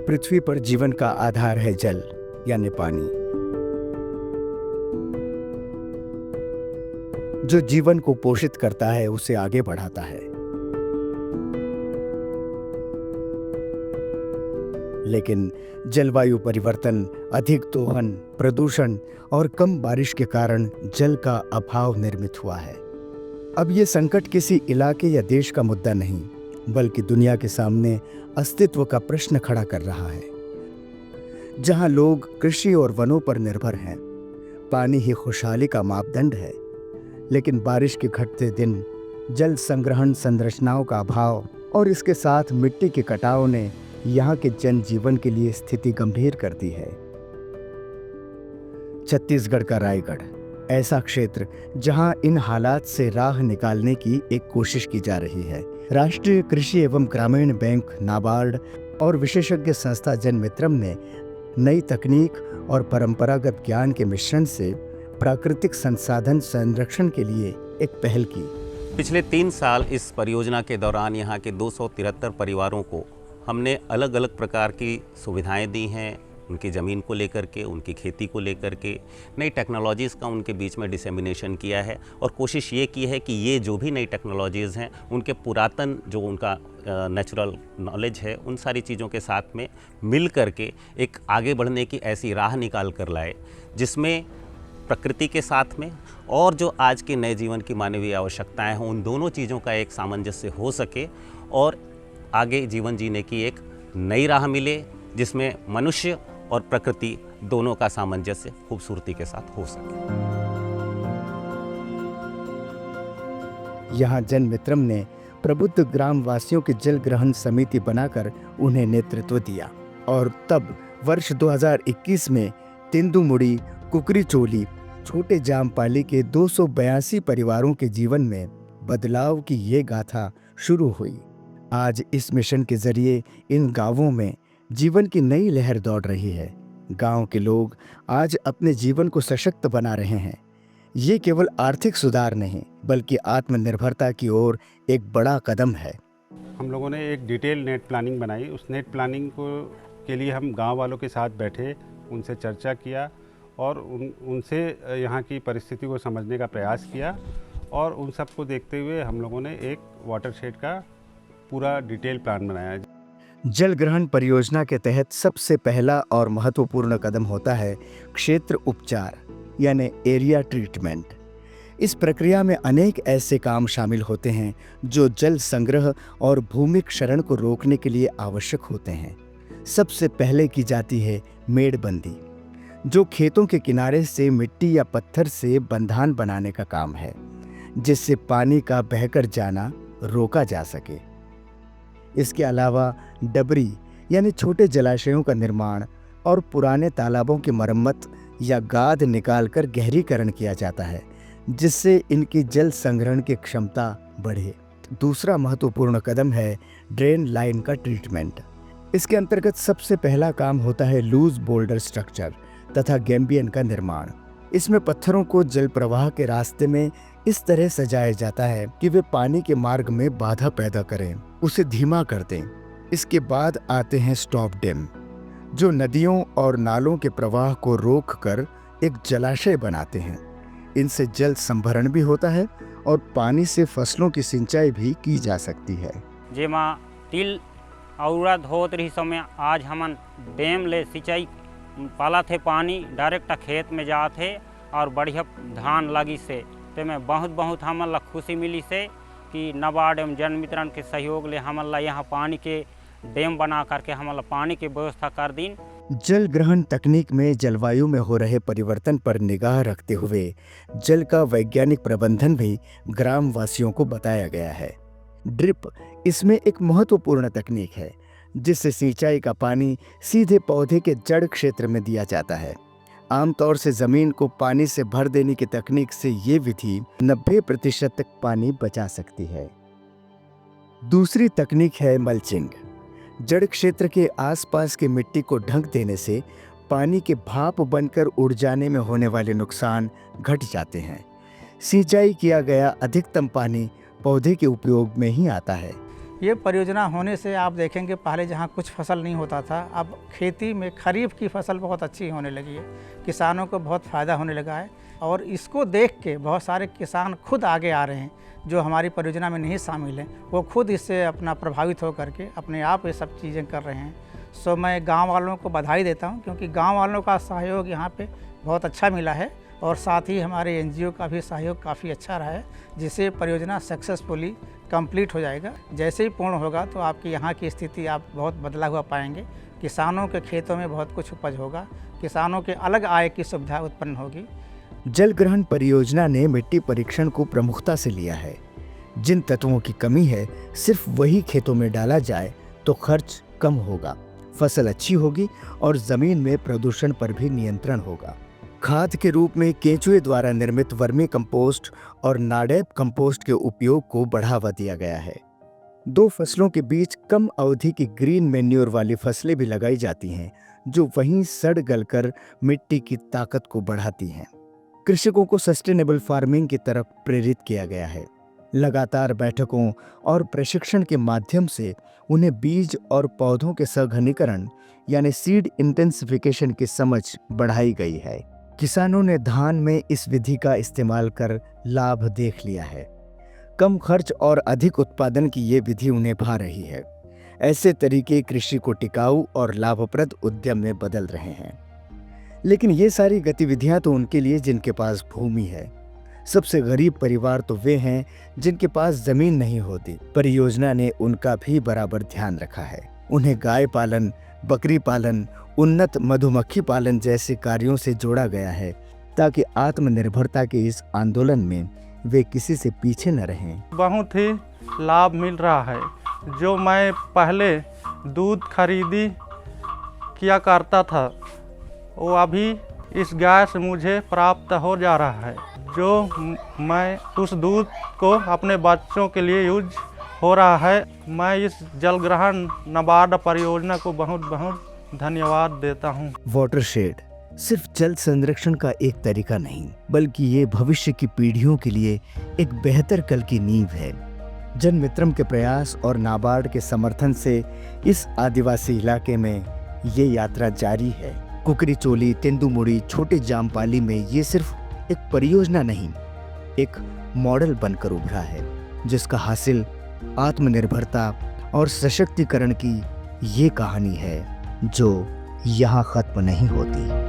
पृथ्वी पर जीवन का आधार है जल यानी पानी, जो जीवन को पोषित करता है, उसे आगे बढ़ाता है। लेकिन जलवायु परिवर्तन, अधिक दोहन, प्रदूषण और कम बारिश के कारण जल का अभाव निर्मित हुआ है। अब ये संकट किसी इलाके या देश का मुद्दा नहीं, बल्कि दुनिया के सामने अस्तित्व का प्रश्न खड़ा कर रहा है। जहां लोग कृषि और वनों पर निर्भर हैं, पानी ही खुशहाली का मापदंड है, लेकिन बारिश के घटते दिन, जल संग्रहण संरचनाओं का अभाव और इसके साथ मिट्टी के कटाव ने यहाँ के जनजीवन के लिए स्थिति गंभीर कर दी है। छत्तीसगढ़ का रायगढ़ ऐसा क्षेत्र जहां इन हालात से राह निकालने की एक कोशिश की जा रही है। राष्ट्रीय कृषि एवं ग्रामीण बैंक, नाबार्ड और विशेषज्ञ संस्था जनमित्रम ने नई तकनीक और परंपरागत ज्ञान के मिश्रण से प्राकृतिक संसाधन संरक्षण के लिए एक पहल की। पिछले 3 साल इस परियोजना के दौरान यहाँ के 273 परिवारों को हमने अलग अलग प्रकार की सुविधाएं दी हैं। उनकी ज़मीन को लेकर के, उनकी खेती को लेकर के नई टेक्नोलॉजीज़ का उनके बीच में डिसेमिनेशन किया है और कोशिश ये की है कि ये जो भी नई टेक्नोलॉजीज़ हैं, उनके पुरातन जो उनका नेचुरल नॉलेज है, उन सारी चीज़ों के साथ में मिल करके एक आगे बढ़ने की ऐसी राह निकाल कर लाए, जिसमें प्रकृति के साथ में और जो आज के नए जीवन की मानवीय आवश्यकताएं हैं, उन दोनों चीज़ों का एक सामंजस्य हो सके और आगे जीवन जीने की एक नई राह मिले, जिसमें मनुष्य और प्रकृति दोनों का सामंजस्य खूबसूरती के साथ हो सके। यहाँ जनमित्रम ने प्रबुद्ध ग्रामवासियों की जल ग्रहण समिति बनाकर उन्हें नेतृत्व दिया और तब वर्ष 2021 में तेंदुमुड़ी, कुकरीचोली, छोटे जामपाली के 282 परिवारों के जीवन में बदलाव की ये गाथा शुरू हुई। आज इस मिशन के जरिए इन गांवों में जीवन की नई लहर दौड़ रही है। गांव के लोग आज अपने जीवन को सशक्त बना रहे हैं। ये केवल आर्थिक सुधार नहीं, बल्कि आत्मनिर्भरता की ओर एक बड़ा कदम है। हम लोगों ने एक डिटेल नेट प्लानिंग बनाई। उस नेट प्लानिंग के लिए हम गांव वालों के साथ बैठे, उनसे चर्चा किया और उनसे यहाँ की परिस्थिति को समझने का प्रयास किया और उन सब को देखते हुए हम लोगों ने एक वाटरशेड का पूरा डिटेल प्लान बनाया। जल ग्रहण परियोजना के तहत सबसे पहला और महत्वपूर्ण कदम होता है क्षेत्र उपचार यानी एरिया ट्रीटमेंट। इस प्रक्रिया में अनेक ऐसे काम शामिल होते हैं जो जल संग्रह और भूमि क्षरण को रोकने के लिए आवश्यक होते हैं। सबसे पहले की जाती है मेड़बंदी, जो खेतों के किनारे से मिट्टी या पत्थर से बंधान बनाने का काम है, जिससे पानी का बहकर जाना रोका जा सके। इसके अलावा डबरी यानी छोटे जलाशयों का निर्माण और पुराने तालाबों की मरम्मत या गाद निकालकर गहरीकरण किया जाता है, जिससे इनकी जल संग्रहण की क्षमता बढ़े। दूसरा महत्वपूर्ण कदम है ड्रेन लाइन का ट्रीटमेंट। इसके अंतर्गत सबसे पहला काम होता है लूज बोल्डर स्ट्रक्चर तथा गैम्बियन का निर्माण। इसमें पत्थरों को जल प्रवाह के रास्ते में इस तरह सजाया जाता है कि वे पानी के मार्ग में बाधा पैदा करें, उसे धीमा कर दें। इसके बाद आते हैं स्टॉप डैम, जो नदियों और नालों के प्रवाह को रोककर एक जलाशय बनाते हैं। इनसे जल संभरण भी होता है और पानी से फसलों की सिंचाई भी की जा सकती है। जेमा तिल औरत होत रही समय आज हमन डैम ले सिंचाई पाला थे, पानी डायरेक्ट खेत में जाते और बढ़िया धान लगी से ते में बहुत हमन ला खुशी मिली से कि नाबार्ड एवं जनमित्रन के सहयोग ले हमन ला यहाँ पानी के डैम बना करके हमन ला पानी की व्यवस्था कर दी। जल ग्रहण तकनीक में जलवायु में हो रहे परिवर्तन पर निगाह रखते हुए जल का वैज्ञानिक प्रबंधन भी ग्राम वासियों को बताया गया है। ड्रिप इसमें एक महत्वपूर्ण तकनीक है, जिससे सिंचाई का पानी सीधे पौधे के जड़ क्षेत्र में दिया जाता है। आमतौर से जमीन को पानी से भर देने की तकनीक से ये विधि 90% तक पानी बचा सकती है। दूसरी तकनीक है मल्चिंग। जड़ क्षेत्र के आसपास की मिट्टी को ढक देने से पानी के भाप बनकर उड़ जाने में होने वाले नुकसान घट जाते हैं। सिंचाई किया गया अधिकतम पानी पौधे के उपयोग में ही आता है। ये परियोजना होने से आप देखेंगे पहले जहाँ कुछ फसल नहीं होता था, अब खेती में खरीफ की फसल बहुत अच्छी होने लगी है, किसानों को बहुत फ़ायदा होने लगा है। और इसको देख के बहुत सारे किसान खुद आगे आ रहे हैं जो हमारी परियोजना में नहीं शामिल हैं, वो खुद इससे अपना प्रभावित हो करके अपने आप ये सब चीज़ें कर रहे हैं। सो मैं गांव वालों को बधाई देता हूं, क्योंकि गांव वालों का सहयोग यहाँ पे बहुत अच्छा मिला है और साथ ही हमारे एनजीओ का भी सहयोग काफ़ी अच्छा रहा है, जिससे परियोजना सक्सेसफुली कंप्लीट हो जाएगा। जैसे ही पूर्ण होगा तो आपकी यहाँ की स्थिति आप बहुत बदला हुआ पाएंगे। किसानों के खेतों में बहुत कुछ उपज होगा, किसानों के अलग आय की सुविधा उत्पन्न होगी। जल ग्रहण परियोजना ने मिट्टी परीक्षण को प्रमुखता से लिया है। जिन तत्वों की कमी है सिर्फ वही खेतों में डाला जाए तो खर्च कम होगा, फसल अच्छी होगी और जमीन में प्रदूषण पर भी नियंत्रण होगा। खाद के रूप में केंचुए द्वारा निर्मित वर्मी कंपोस्ट और नाडेप कंपोस्ट के उपयोग को बढ़ावा दिया गया है। 2 फसलों के बीच कम अवधि की ग्रीन मैन्योर वाली फसलें भी लगाई जाती हैं, जो वहीं सड़ गलकर मिट्टी की ताकत को बढ़ाती हैं। कृषकों को सस्टेनेबल फार्मिंग की तरफ प्रेरित किया गया है। लगातार बैठकों और प्रशिक्षण के माध्यम से उन्हें बीज और पौधों के सघनीकरण यानी सीड इंटेंसिफिकेशन की समझ बढ़ाई गई है। किसानों ने धान में इस विधि का इस्तेमाल कर लाभ देख लिया है। कम खर्च और अधिक उत्पादन की ये विधि उन्हें भा रही है। ऐसे तरीके कृषि को टिकाऊ और लाभप्रद उद्यम में बदल रहे हैं। लेकिन ये सारी गतिविधियां तो उनके लिए जिनके पास भूमि है। सबसे गरीब परिवार तो वे हैं जिनके पास जमीन नहीं होती। परियोजना ने उनका भी बराबर ध्यान रखा है। उन्हें गाय पालन, बकरी पालन, उन्नत मधुमक्खी पालन जैसे कार्यों से जोड़ा गया है, ताकि आत्मनिर्भरता के इस आंदोलन में वे किसी से पीछे न रहें। बहुत ही लाभ मिल रहा है। जो मैं पहले दूध खरीदी किया करता था, वो अभी इस गाय से मुझे प्राप्त हो जा रहा है, जो मैं उस दूध को अपने बच्चों के लिए यूज हो रहा है। मैं इस जलग्रहण नाबार्ड परियोजना को बहुत बहुत धन्यवाद देता हूँ। वाटरशेड सिर्फ जल संरक्षण का एक तरीका नहीं, बल्कि ये भविष्य की पीढ़ियों के लिए एक बेहतर कल की नींव है। जन मित्रम के प्रयास और नाबार्ड के समर्थन से इस आदिवासी इलाके में ये यात्रा जारी है। कुकरी चोली, तेंदुमुड़ी, छोटे जामपाली में ये सिर्फ एक परियोजना नहीं, एक मॉडल बनकर उभरा है, जिसका हासिल आत्मनिर्भरता और सशक्तिकरण की ये कहानी है, जो यहाँ खत्म नहीं होती।